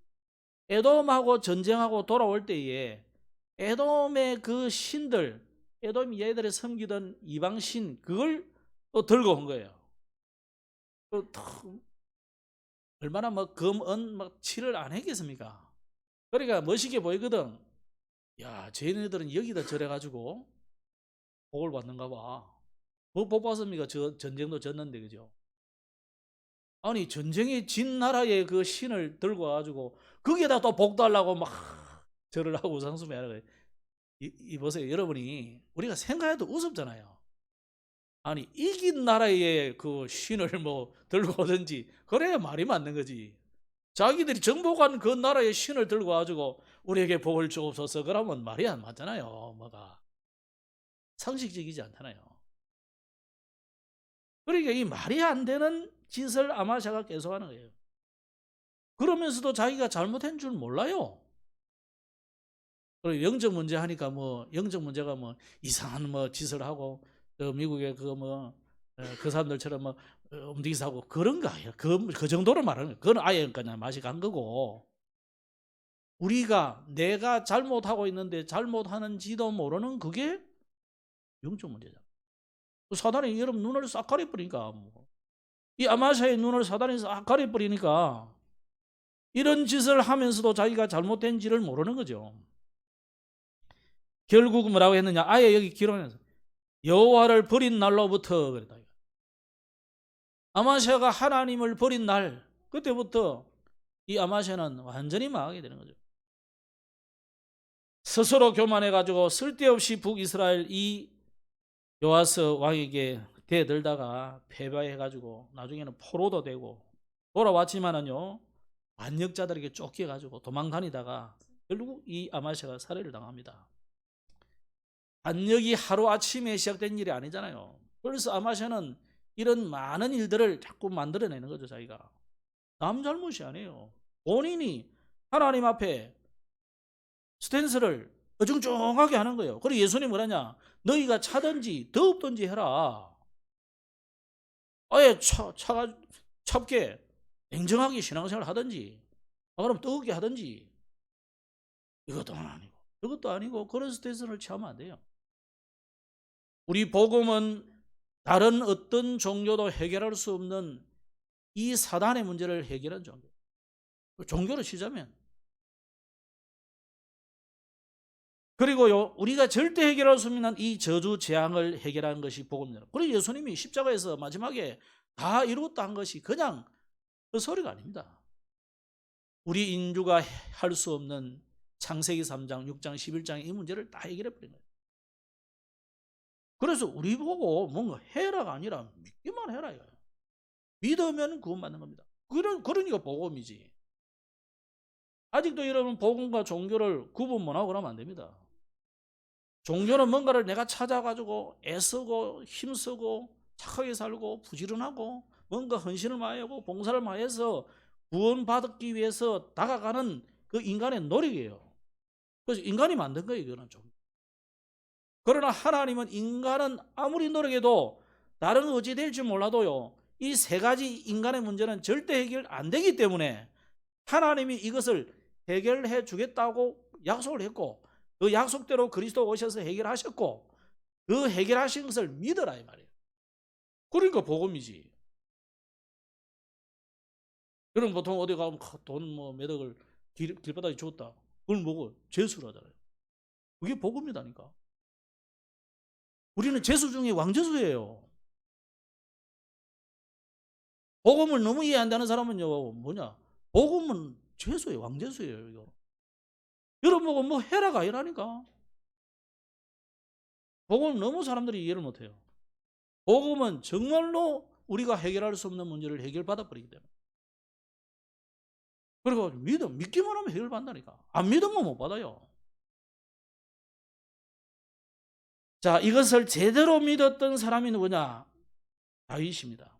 에돔하고 전쟁하고 돌아올 때에 에돔의 그 신들, 에돔이 얘들이 섬기던 이방신 그걸 또 들고 온 거예요. 또 얼마나 뭐 금은 막 칠을 안 했겠습니까? 그러니까 멋있게 보이거든. 야, 쟤네들은 여기다 저래가지고 복을 받는가 봐. 뭐 복 받습니까? 저 전쟁도 졌는데, 그죠? 아니, 전쟁에 진 나라의 그 신을 들고 와가지고 거기에다 또 복 달라고 막 절을 하고 우상숭배 하는 거예요. 이 보세요, 여러분이 우리가 생각해도 우습잖아요. 아니, 이긴 나라의 그 신을 뭐 들고 오든지 그래야 말이 맞는 거지. 자기들이 정복한 그 나라의 신을 들고 와가지고 우리에게 복을 주옵소서 그러면 말이 안 맞잖아요. 뭐가 상식적이지 않잖아요. 그러니까 이 말이 안 되는 짓을 아마샤가 계속하는 거예요. 그러면서도 자기가 잘못한 줄 몰라요. 그리고 영적 문제 하니까 뭐 영적 문제가 뭐 이상한 뭐 짓을 하고 미국의 그 사람들처럼 뭐 움직이서 하고 그런 거 아니에요. 그 정도로 말하는 거예요. 그건 아예 그냥 맛이 간 거고, 우리가 내가 잘못하고 있는데 잘못하는지도 모르는 그게 영적 문제잖아. 사단이 여러분 눈을 싹 가려버리니까 이 아마샤의 눈을 사단이 싹 가려버리니까 이런 짓을 하면서도 자기가 잘못된지를 모르는 거죠. 결국 뭐라고 했느냐? 아예 여기 기록해서 여호와를 버린 날로부터 그랬다. 아마샤가 하나님을 버린 날, 그때부터 이 아마샤는 완전히 망하게 되는 거죠. 스스로 교만해가지고 쓸데없이 북이스라엘 이 요아스 왕에게 대들다가 패배해가지고 나중에는 포로도 되고 돌아왔지만은요, 반역자들에게 쫓겨가지고 도망 다니다가 결국 이 아마샤가 살해를 당합니다. 반역이 하루아침에 시작된 일이 아니잖아요. 그래서 아마샤는 이런 많은 일들을 자꾸 만들어내는 거죠. 자기가 남 잘못이 아니에요. 본인이 하나님 앞에 스탠스를 어중중하게 하는 거예요. 그리고 예수님이 뭐라냐, 너희가 차든지 더없든지 해라. 아예 찹게 냉정하게 신앙생활 하든지, 그럼 뜨겁게 하든지. 이것도 아니고 이것도 아니고 그런 스탠스를 취하면 안 돼요. 우리 복음은 다른 어떤 종교도 해결할 수 없는 이 사단의 문제를 해결한 종교. 종교로 치자면. 그리고요, 우리가 절대 해결할 수 없는 이 저주 재앙을 해결하는 것이 복음입니다. 그리고 예수님이 십자가에서 마지막에 다 이루었다 한 것이 그냥 그 소리가 아닙니다. 우리 인류가 할 수 없는 창세기 3장, 6장, 11장의 이 문제를 다 해결해 버린 거예요. 그래서 우리 보고 뭔가 해라가 아니라 믿기만 해라 이거예요. 믿으면 구원받는 겁니다. 그러니까 복음이지. 아직도 여러분 복음과 종교를 구분 못하고 그러면 안 됩니다. 종교는 뭔가를 내가 찾아가지고 애쓰고 힘쓰고 착하게 살고 부지런하고 뭔가 헌신을 많이 하고 봉사를 많이 해서 구원받기 위해서 다가가는 그 인간의 노력이에요. 그래서 인간이 만든 거예요. 이거는 좀. 그러나 하나님은 인간은 아무리 노력해도 다른 어찌 될지 몰라도요, 이 세 가지 인간의 문제는 절대 해결 안 되기 때문에 하나님이 이것을 해결해 주겠다고 약속을 했고, 그 약속대로 그리스도 오셔서 해결하셨고, 그 해결하신 것을 믿어라 이 말이에요. 그러니까 복음이지. 그럼 보통 어디 가면 돈 몇 억을 길바닥에 줬다, 그걸 뭐고 죄수로 하잖아요. 그게 복음이다니까. 우리는 죄수 중에 왕죄수예요. 복음을 너무 이해 안 되는 사람은요, 뭐냐, 복음은 죄수예요. 왕죄수예요. 이거. 여러분 보고 뭐 해라가 아니라니까. 복음은 너무 사람들이 이해를 못해요. 복음은 정말로 우리가 해결할 수 없는 문제를 해결받아 버리기 때문에. 그리고 믿기만 하면 해결받는다니까. 안 믿으면 못 받아요. 자, 이것을 제대로 믿었던 사람이 누구냐? 다윗입니다.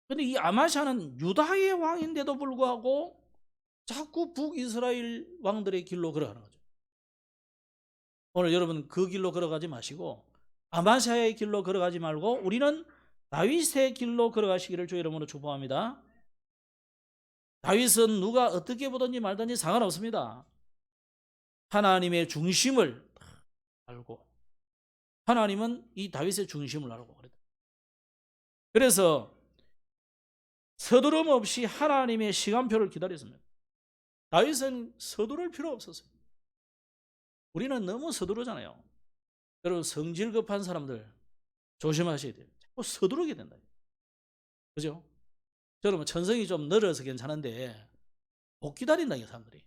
근데 이 아마샤는 유다의 왕인데도 불구하고 자꾸 북이스라엘 왕들의 길로 걸어가는 거죠. 오늘 여러분 그 길로 걸어가지 마시고 아마샤의 길로 걸어가지 말고 우리는 다윗의 길로 걸어가시기를 주 이름으로 축복합니다. 다윗은 누가 어떻게 보든지 말든지 상관없습니다. 하나님의 중심을 알고, 하나님은 이 다윗의 중심을 알고 그랬다. 그래서 서두름 없이 하나님의 시간표를 기다렸습니다. 다윗은 서두를 필요 없었어요. 우리는 너무 서두르잖아요. 여러분 성질 급한 사람들 조심하셔야 돼요. 자꾸 서두르게 된다. 그죠? 여러분 천성이 좀 늘어서 괜찮은데 못 기다린다 이 사람들이.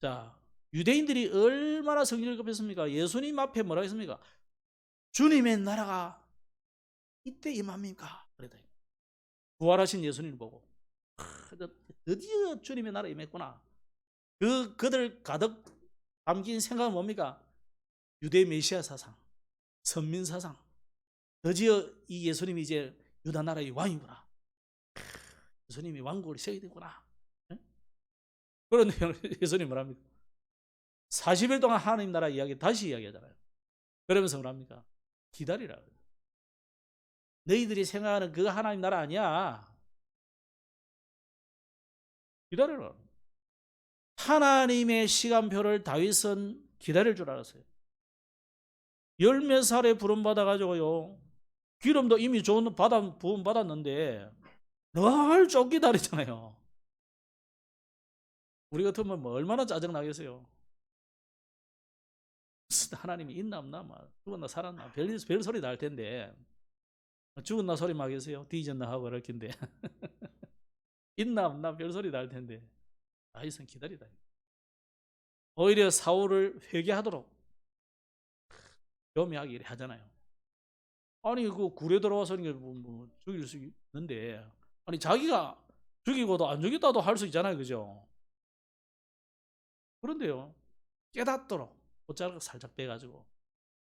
자, 유대인들이 얼마나 성질 급했습니까? 예수님 앞에 뭐라 했습니까? 주님의 나라가 이때 임합니까? 그랬다. 부활하신 예수님을 보고 드디어 주님의 나라 임했구나. 그들 가득 담긴 생각은 뭡니까? 유대 메시아 사상, 선민 사상. 드디어 이 예수님이 이제 유다 나라의 왕이구나. 예수님이 왕국을 세워야 되구나. 그런데 예수님 뭐랍니까? 40일 동안 하나님 나라 이야기 다시 이야기하잖아요. 그러면서 뭐랍니까? 기다리라. 너희들이 생각하는 그 하나님 나라 아니야. 기다려라. 하나님의 시간표를 다윗은 기다릴 줄 알았어요. 열몇 살에 부름 받아가지고요, 기름도 이미 좋은 부음 받았는데 늘 쫓 기다리잖아요. 우리 같으면 뭐 얼마나 짜증 나겠어요. 하나님이 있나 없나, 죽었나 살았나 별 소리 날 텐데, 죽었나 소리 막 하겠어요. 뒤졌나 하고 그렇긴데 있나 없나 별 소리 날 텐데 다윗은 기다리다. 오히려 사울을 회개하도록 교미하게 하잖아요. 아니 그 굴에 들어와서 뭐 죽일 수 있는데, 아니 자기가 죽이고도 안 죽였다도 할 수 있잖아요. 그죠? 그런데요, 깨닫도록 옷자락을 살짝 빼가지고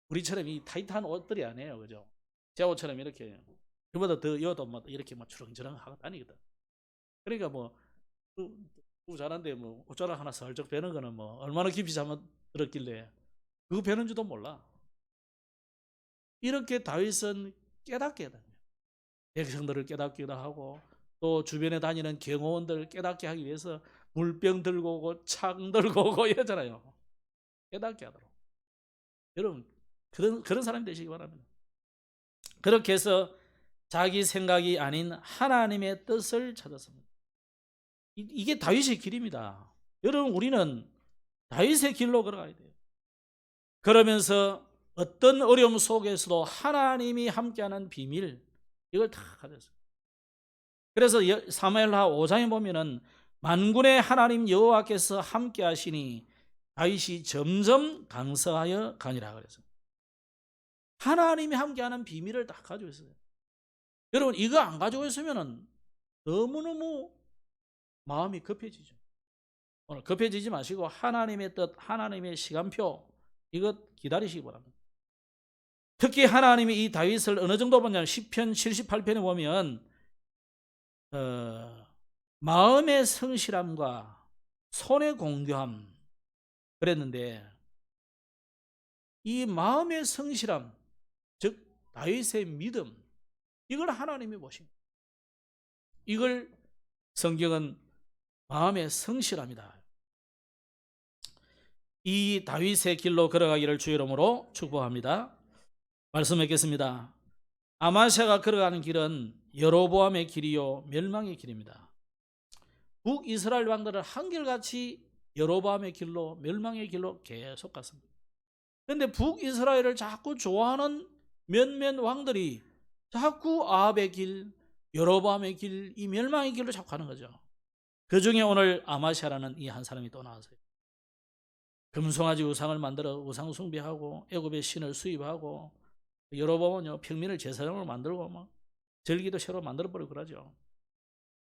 우리처럼 이 타이트한 옷들이 아니에요, 그죠? 제 옷처럼 이렇게 그보다 더 여도 뭐 이렇게 막 주렁주렁 하고 다니거든. 그러니까 뭐 잘한데 뭐 옷자락 하나 살짝 빼는 거는 뭐 얼마나 깊이 잠을 들었길래 그거 빼는 줄도 몰라. 이렇게 다윗은 깨닫게 해야 됩니다. 백성들을 깨닫기도 하고 또 주변에 다니는 경호원들 깨닫게 하기 위해서 물병 들고 오고 창 들고 오고 이러잖아요. 깨닫게 하도록. 여러분 그런 사람이 되시기 바랍니다. 그렇게 해서 자기 생각이 아닌 하나님의 뜻을 찾았습니다. 이게 다윗의 길입니다. 여러분 우리는 다윗의 길로 걸어가야 돼요. 그러면서 어떤 어려움 속에서도 하나님이 함께하는 비밀 이걸 다 가졌어요. 그래서 사무엘하 5장에 보면은 만군의 하나님 여호와께서 함께하시니 다윗이 점점 강성하여 가니라 그랬어요. 하나님이 함께하는 비밀을 다 가지고 있어요. 여러분 이거 안 가지고 있으면은 너무너무 마음이 급해지죠. 오늘 급해지지 마시고 하나님의 뜻, 하나님의 시간표 이것 기다리시기 바랍니다. 특히 하나님이 이 다윗을 어느 정도 보냐면 시편 78편에 보면 마음의 성실함과 손의 공교함 그랬는데 이 마음의 성실함 즉 다윗의 믿음 이걸 하나님이 보십니다. 이걸 성경은 마음의 성실함이다. 이 다윗의 길로 걸어가기를 주의 이름으로 축복합니다. 말씀 읽겠습니다. 아마샤가 걸어가는 길은 여로보암의 길이요 멸망의 길입니다. 북이스라엘 왕들은 한결같이 여로보암의 길로 멸망의 길로 계속 갔습니다. 그런데 북이스라엘을 자꾸 좋아하는 몇몇 왕들이 자꾸 아합의 길, 여로보암의 길, 이 멸망의 길로 자꾸 가는 거죠. 그 중에 오늘 아마샤라는 이 한 사람이 또 나왔어요. 금송아지 우상을 만들어 우상 숭배하고 애굽의 신을 수입하고 여로보암은요 평민을 제사장으로 만들고 막 절기도 새로 만들어버리고 그러죠.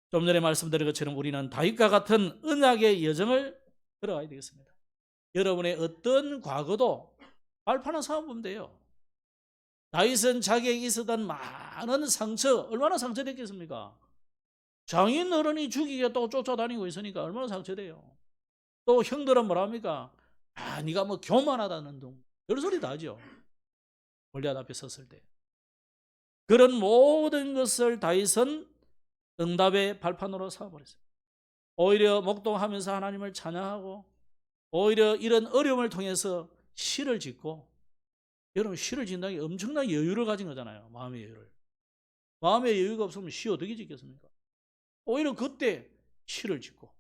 좀 전에 말씀드린 것처럼 우리는 다윗과 같은 언약의 여정을 걸어가야 되겠습니다. 여러분의 어떤 과거도 발판을 삼아보면 돼요. 다윗은 자기에게 있었던 많은 상처 얼마나 상처됐겠습니까? 장인 어른이 죽이겠다고 쫓아다니고 있으니까 얼마나 상처돼요. 또 형들은 뭐랍니까? 네가 뭐 교만하다는 둥 별소리 다 하죠. 골리앗 앞에 섰을 때 그런 모든 것을 다윗은 응답의 발판으로 삼아버렸어요. 오히려 목동하면서 하나님을 찬양하고 오히려 이런 어려움을 통해서 시를 짓고 여러분 시를 짓는다는 게 엄청난 여유를 가진 거잖아요. 마음의 여유를. 마음의 여유가 없으면 시 어떻게 짓겠습니까? 오히려 그때 시를 짓고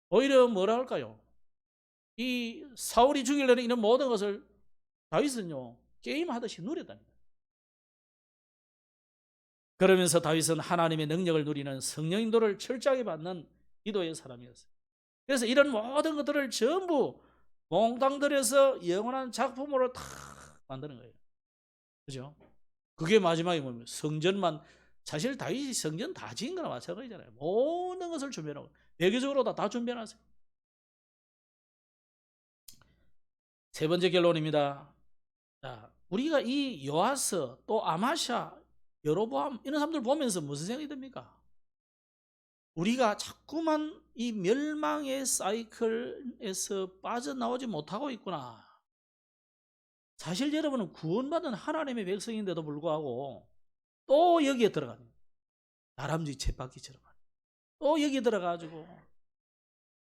오히려 뭐라 할까요? 이 사울이 죽이려는 이런 모든 것을 다윗은요 게임하듯이 누렸다는 거예요. 그러면서 다윗은 하나님의 능력을 누리는 성령 인도를 철저하게 받는 기도의 사람이었어요. 그래서 이런 모든 것들을 전부 몽땅 들여서 영원한 작품으로 다 만드는 거예요. 그죠? 그게 마지막에 보면 성전만 사실 다윗이 성전 다 지은 거나 마찬가지잖아요. 모든 것을 준비하고 외교적으로 다 준비해놨어요. 세 번째 결론입니다. 자, 우리가 이 요아스 또 아마샤 여로보암 이런 사람들 보면서 무슨 생각이 듭니까? 우리가 자꾸만 이 멸망의 사이클에서 빠져나오지 못하고 있구나. 사실 여러분은 구원받은 하나님의 백성인데도 불구하고 또 여기에 들어가는 다람쥐 쳇바퀴처럼 또 여기에 들어가가지고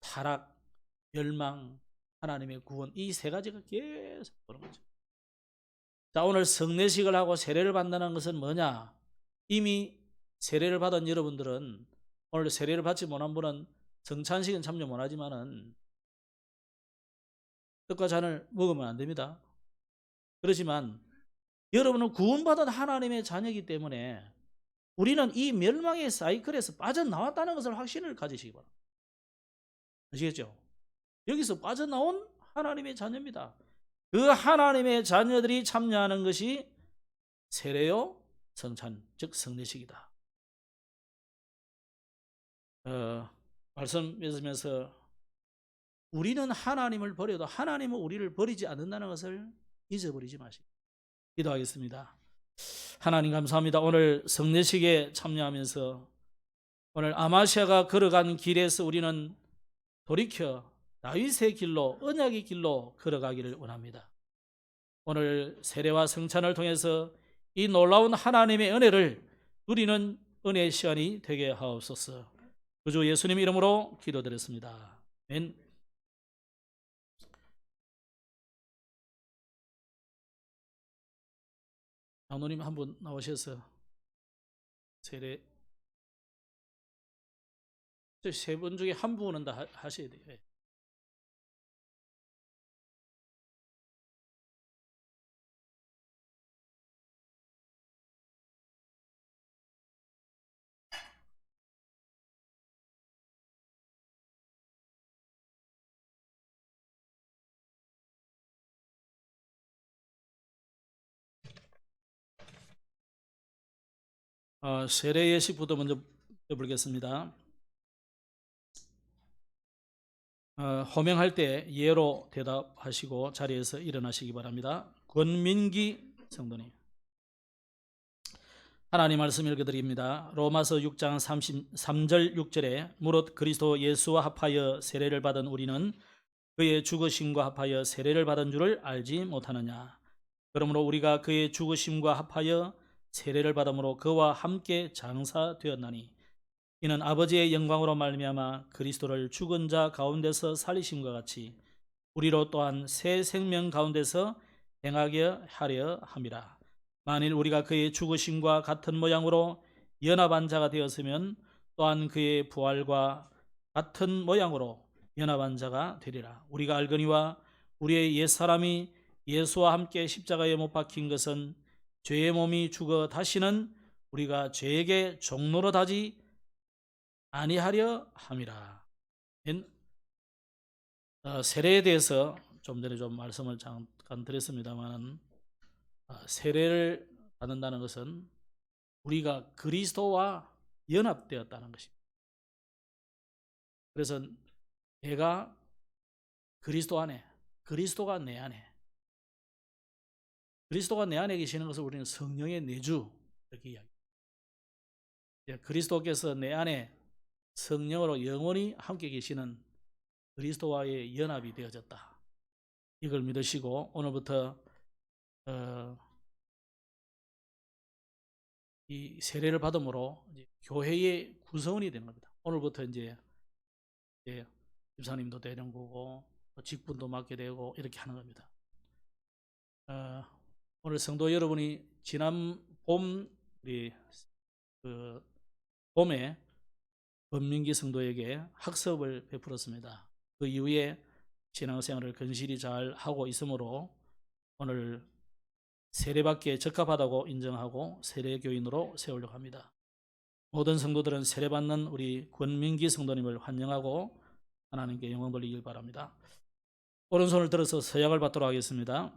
타락, 멸망, 하나님의 구원 이 세 가지가 계속 보는 거죠. 자, 오늘 성례식을 하고 세례를 받는다는 것은 뭐냐? 이미 세례를 받은 여러분들은 오늘 세례를 받지 못한 분은 성찬식은 참여 못하지만은 떡과 잔을 먹으면 안 됩니다. 그렇지만 여러분은 구원받은 하나님의 자녀이기 때문에 우리는 이 멸망의 사이클에서 빠져나왔다는 것을 확신을 가지시기 바랍니다. 아시겠죠? 여기서 빠져나온 하나님의 자녀입니다. 그 하나님의 자녀들이 참여하는 것이 세례요 성찬 즉 성례식이다. 말씀 맺으면서 우리는 하나님을 버려도 하나님은 우리를 버리지 않는다는 것을 잊어버리지 마시고 기도하겠습니다. 하나님 감사합니다. 오늘 성례식에 참여하면서 오늘 아마시아가 걸어간 길에서 우리는 돌이켜 다윗의 길로 언약의 길로 걸어가기를 원합니다. 오늘 세례와 성찬을 통해서 이 놀라운 하나님의 은혜를 누리는 은혜의 시간이 되게 하옵소서. 주 예수님 이름으로 기도드렸습니다. 아멘. 장로님 한분 나오셔서 세례 세 분 중에 한 분은 다 하셔야 돼요. 세례 예식부터 먼저 해보겠습니다. 호명할 때 예로 대답하시고 자리에서 일어나시기 바랍니다. 권민기 성도님. 하나님 말씀 읽어드립니다. 로마서 6장 33절 6절에 무릇 그리스도 예수와 합하여 세례를 받은 우리는 그의 죽으심과 합하여 세례를 받은 줄을 알지 못하느냐. 그러므로 우리가 그의 죽으심과 합하여 세례를 받음으로 그와 함께 장사되었나니 이는 아버지의 영광으로 말미암아 그리스도를 죽은 자 가운데서 살리심과 같이 우리로 또한 새 생명 가운데서 행하게 하려 함이라. 만일 우리가 그의 죽으심과 같은 모양으로 연합한 자가 되었으면 또한 그의 부활과 같은 모양으로 연합한 자가 되리라. 우리가 알거니와 우리의 옛사람이 예수와 함께 십자가에 못 박힌 것은 죄의 몸이 죽어 다시는 우리가 죄에게 종노릇하지 아니하려 함이라. 세례에 대해서 좀 전에 좀 말씀을 잠깐 드렸습니다만 세례를 받는다는 것은 우리가 그리스도와 연합되었다는 것입니다. 그래서 내가 그리스도 안에, 그리스도가 내 안에, 그리스도가 내 안에 계시는 것을 우리는 성령의 내주 이렇게 이야기합니다. 그리스도께서 내 안에 성령으로 영원히 함께 계시는 그리스도와의 연합이 되어졌다. 이걸 믿으시고 오늘부터 이 세례를 받음으로 이제 교회의 구성원이 되는 겁니다. 오늘부터 이제 집사님도 되는 거고 직분도 맡게 되고 이렇게 하는 겁니다. 오늘 성도 여러분이 지난 봄 우리 봄에 권민기 성도에게 학습을 베풀었습니다. 그 이후에 신앙생활을 건실히 잘 하고 있으므로 오늘 세례받기에 적합하다고 인정하고 세례교인으로 세우려고 합니다. 모든 성도들은 세례받는 우리 권민기 성도님을 환영하고 하나님께 영광 돌리길 바랍니다. 오른손을 들어서 서약을 받도록 하겠습니다.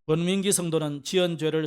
권민기 성도는 지은 죄를